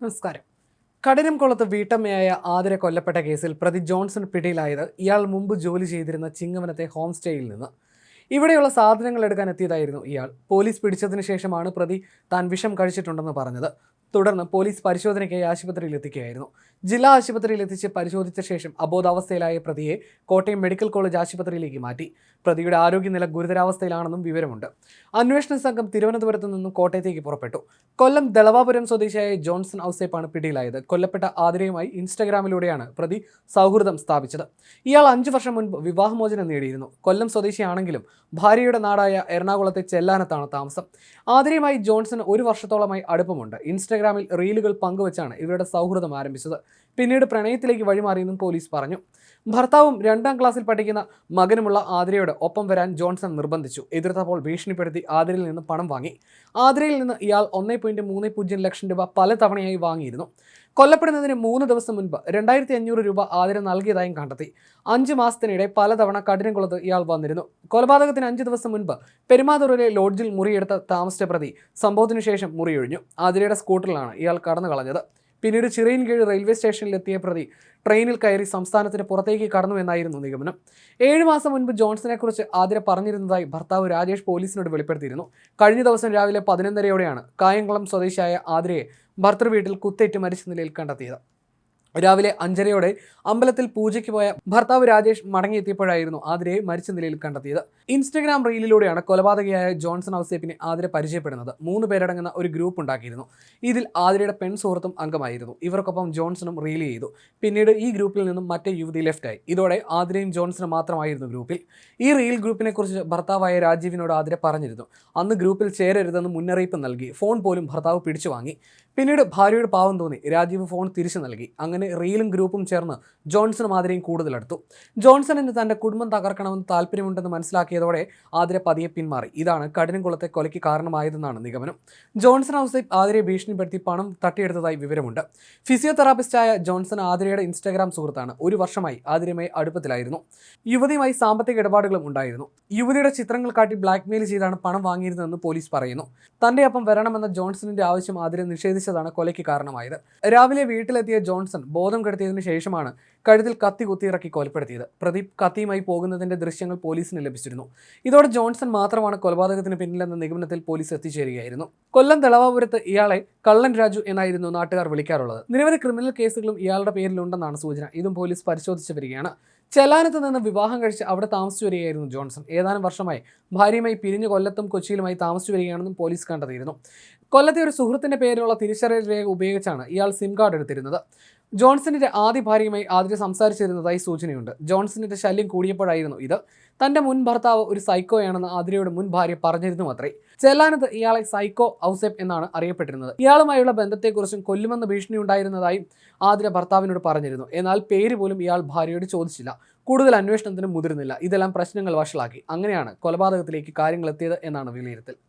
നമസ്കാരം. കഠിനംകുളത്ത് വീട്ടമ്മയായ ആതിര കൊല്ലപ്പെട്ട കേസിൽ പ്രതി ജോൺസൺ പിടിയിലായത് ഇയാൾ മുമ്പ് ജോലി ചെയ്തിരുന്ന ചിങ്ങവനത്തെ ഹോം സ്റ്റേയിൽ നിന്ന്. ഇവിടെയുള്ള സാധനങ്ങൾ എടുക്കാൻ എത്തിയതായിരുന്നു ഇയാൾ. പോലീസ് പിടിച്ചതിന് ശേഷമാണ് പ്രതി താൻ വിഷം കഴിച്ചിട്ടുണ്ടെന്ന് പറഞ്ഞത്. തുടർന്ന് പോലീസ് പരിശോധനയ്ക്കായി ആശുപത്രിയിൽ എത്തിക്കുകയായിരുന്നു. ജില്ലാ ആശുപത്രിയിൽ എത്തിച്ച് പരിശോധിച്ച ശേഷം അബോധാവസ്ഥയിലായ പ്രതിയെ കോട്ടയം മെഡിക്കൽ കോളേജ് ആശുപത്രിയിലേക്ക് മാറ്റി. പ്രതിയുടെ ആരോഗ്യനില ഗുരുതരാവസ്ഥയിലാണെന്നും വിവരമുണ്ട്. അന്വേഷണ സംഘം തിരുവനന്തപുരത്ത് നിന്നും കോട്ടയത്തേക്ക് പുറപ്പെട്ടു. കൊല്ലം ദളവാപുരം സ്വദേശിയായ ജോൺസൺ ഔസേപ്പാണ് പിടിയിലായത്. കൊല്ലപ്പെട്ട ആതിരയുമായി ഇൻസ്റ്റഗ്രാമിലൂടെയാണ് പ്രതി സൗഹൃദം സ്ഥാപിച്ചത്. ഇയാൾ 5 വർഷം മുൻപ് വിവാഹമോചനം നേടിയിരുന്നു. കൊല്ലം സ്വദേശിയാണെങ്കിലും ഭാര്യയുടെ നാടായ എറണാകുളത്തെ ചെല്ലാനത്താണ് താമസം. ആതിരയുമായി ജോൺസൺ 1 വർഷത്തോളമായി അടുപ്പമുണ്ട്. ഇൻസ്റ്റഗ്രാമിൽ റീലുകൾ പങ്കുവച്ചാണ് ഇവരുടെ സൗഹൃദം ആരംഭിച്ചത്. പിന്നീട് പ്രണയത്തിലേക്ക് വഴിമാറിയെന്നും പോലീസ് പറഞ്ഞു. ഭർത്താവും 2ാം ക്ലാസ്സിൽ പഠിക്കുന്ന മകനുമുള്ള ആതിരയോട് ഒപ്പം വരാൻ ജോൺസൺ നിർബന്ധിച്ചു. എതിർത്തപ്പോൾ ഭീഷണിപ്പെടുത്തി ആതിരയിൽ നിന്ന് പണം വാങ്ങി. ആതിരയിൽ നിന്ന് ഇയാൾ 1.30 ലക്ഷം രൂപ പലതവണയായി വാങ്ങിയിരുന്നു. കൊല്ലപ്പെടുന്നതിന് 3 ദിവസം മുൻപ് 2500 രൂപ ആതിര നൽകിയതായും കണ്ടെത്തി. 5 മാസത്തിനിടെ പലതവണ കഠിനംകുളത്ത് ഇയാൾ വന്നിരുന്നു. കൊലപാതകത്തിന് 5 ദിവസം മുൻപ് പെരുമാതുറയിലെ ലോഡ്ജിൽ മുറിയെടുത്ത താമസിച്ച പ്രതി സംഭവത്തിനു ശേഷം മുറിയൊഴിഞ്ഞു. ആതിരയുടെ സ്കൂട്ടറിലാണ് ഇയാൾ കടന്നു കളഞ്ഞത്. പിന്നീട് ചിറയിൻകീഴ് റെയിൽവേ സ്റ്റേഷനിലെത്തിയ പ്രതി ട്രെയിനിൽ കയറി സംസ്ഥാനത്തിന് പുറത്തേക്ക് കടന്നുവെന്നായിരുന്നു നിഗമനം. 7 മാസം മുൻപ് ജോൺസണെക്കുറിച്ച് ആതിര പറഞ്ഞിരുന്നതായി ഭർത്താവ് രാജേഷ് പോലീസിനോട് വെളിപ്പെടുത്തിയിരുന്നു. കഴിഞ്ഞ ദിവസം രാവിലെ 11:30-ഓടെയാണ് കായംകുളം സ്വദേശിയായ ആതിരയെ ഭർത്തൃവീട്ടിൽ കുത്തേറ്റ് മരിച്ച നിലയിൽ കണ്ടെത്തിയത്. രാവിലെ 5:30-ഓടെ അമ്പലത്തിൽ പൂജയ്ക്ക് പോയ ഭർത്താവ് രാജേഷ് മടങ്ങിയെത്തിയപ്പോഴായിരുന്നു ആതിരയെ മരിച്ച നിലയിൽ കണ്ടെത്തിയത്. ഇൻസ്റ്റഗ്രാം റീലിലൂടെയാണ് കൊലപാതകയായ ജോൺസൺ ഔസേപ്പിനെ ആതിര പരിചയപ്പെടുന്നത്. 3 പേരടങ്ങുന്ന ഒരു ഗ്രൂപ്പ് ഉണ്ടാക്കിയിരുന്നു. ഇതിൽ ആതിരയുടെ പെൺ സുഹൃത്തും അംഗമായിരുന്നു. ഇവർക്കൊപ്പം ജോൺസണും റീൽ ചെയ്തു. പിന്നീട് ഈ ഗ്രൂപ്പിൽ നിന്നും മറ്റേ യുവതി ലെഫ്റ്റായി. ഇതോടെ ആതിരയും ജോൺസണും മാത്രമായിരുന്നു ഗ്രൂപ്പിൽ. ഈ റീൽ ഗ്രൂപ്പിനെ കുറിച്ച് ഭർത്താവായ രാജീവിനോട് ആതിര പറഞ്ഞിരുന്നു. അന്ന് ഗ്രൂപ്പിൽ ചേരരുതെന്ന് മുന്നറിയിപ്പ് നൽകി. ഫോൺ പോലും ഭർത്താവ് പിടിച്ചു വാങ്ങി. പിന്നീട് ഭാര്യയുടെ പാവം തോന്നി രാജീവ് ഫോൺ തിരിച്ചു നൽകി. അങ്ങനെ റീലും ഗ്രൂപ്പും ചേർന്ന് ജോൺസണും ആതിരയും കൂടുതലെടുത്തു. ജോൺസണിന് തന്റെ കുടുംബം തകർക്കണമെന്ന് താല്പര്യമുണ്ടെന്ന് മനസ്സിലാക്കിയതോടെ ആതിര പതിയെ പിന്മാറി. ഇതാണ് കഠിനംകുളത്തെ കൊലയ്ക്ക് കാരണമായതെന്നാണ് നിഗമനം. ജോൺസൺ ഔസേപ്പ് ആതിരയെ ഭീഷണിപ്പെടുത്തി പണം തട്ടിയെടുത്തതായി വിവരമുണ്ട്. ഫിസിയോതെറാപ്പിസ്റ്റായ ജോൺസൺ ആതിരയുടെ ഇൻസ്റ്റഗ്രാം സുഹൃത്താണ്. 1 വർഷമായി ആതിരയുമായി അടുപ്പത്തിലായിരുന്നു. യുവതിയുമായി സാമ്പത്തിക ഇടപാടുകളും ഉണ്ടായിരുന്നു. യുവതിയുടെ ചിത്രങ്ങൾ കാട്ടി ബ്ലാക്ക്മെയിൽ ചെയ്താണ് പണം വാങ്ങിയിരുന്നതെന്ന് പോലീസ് പറയുന്നു. തന്റെ ഒപ്പം വരണമെന്ന ജോൺസണിന്റെ ആവശ്യം ആതിര നിഷേധിച്ചതാണ് കൊലയ്ക്ക് കാരണമായത്. രാവിലെ വീട്ടിലെത്തിയ ജോൺസൺ ബോധം കെടുത്തിയതിനു ശേഷമാണ് കഴുത്തിൽ കത്തി കുത്തിയിറക്കി കൊലപ്പെടുത്തിയത്. പ്രതി കത്തിയുമായി പോകുന്നതിന്റെ ദൃശ്യങ്ങൾ പോലീസിന് ലഭിച്ചിരുന്നു. ഇതോടെ ജോൺസൺ മാത്രമാണ് കൊലപാതകത്തിന് പിന്നിലെന്ന നിഗമനത്തിൽ പോലീസ് എത്തിച്ചേരുകയായിരുന്നു. കൊല്ലം ദളവാപുരത്ത് ഇയാളെ കള്ളൻ രാജു എന്നായിരുന്നു നാട്ടുകാർ വിളിക്കാറുള്ളത്. നിരവധി ക്രിമിനൽ കേസുകളും ഇയാളുടെ പേരിലുണ്ടെന്നാണ് സൂചന. ഇതും പോലീസ് പരിശോധിച്ചു വരികയാണ്. ചെല്ലാനത്ത് നിന്ന് വിവാഹം കഴിച്ച് അവിടെ താമസിച്ചു വരികയായിരുന്നു ജോൺസൺ. ഏതാനും വർഷമായി ഭാര്യയുമായി പിരിഞ്ഞ് കൊല്ലത്തും കൊച്ചിയിലുമായി താമസിച്ചു വരികയാണെന്നും പോലീസ് കണ്ടെത്തിയിരുന്നു. കൊല്ലത്തെ ഒരു സുഹൃത്തിന്റെ പേരിലുള്ള തിരിച്ചറിയൽ രേഖ ഉപയോഗിച്ചാണ് ഇയാൾ സിം കാർഡ് എടുത്തിരുന്നത്. ജോൺസണിന്റെ ആദ്യ ഭാര്യയുമായി ആതിര സംസാരിച്ചിരുന്നതായി സൂചനയുണ്ട്. ജോൺസണിന്റെ ശല്യം കൂടിയപ്പോഴായിരുന്നു ഇത്. തന്റെ മുൻ ഭർത്താവ് ഒരു സൈക്കോയാണെന്ന് ആതിരയുടെ മുൻ ഭാര്യ പറഞ്ഞിരുന്നു അത്രേ. ചെല്ലാനത്ത് ഇയാളെ സൈക്കോ ഔസേപ്പ് എന്നാണ് അറിയപ്പെട്ടിരുന്നത്. ഇയാളുമായുള്ള ബന്ധത്തെക്കുറിച്ചും കൊല്ലുമെന്ന ഭീഷണി ഉണ്ടായിരുന്നതായി ആതിര ഭർത്താവിനോട് പറഞ്ഞിരുന്നു. എന്നാൽ പേര് പോലും ഇയാൾ ഭാര്യയോട് ചോദിച്ചില്ല. കൂടുതൽ അന്വേഷണത്തിനും മുതിർന്നില്ല. ഇതെല്ലാം പ്രശ്നങ്ങൾ വഷളാക്കി. അങ്ങനെയാണ് കൊലപാതകത്തിലേക്ക് കാര്യങ്ങൾ എത്തിയത് എന്നാണ് വിലയിരുത്തൽ.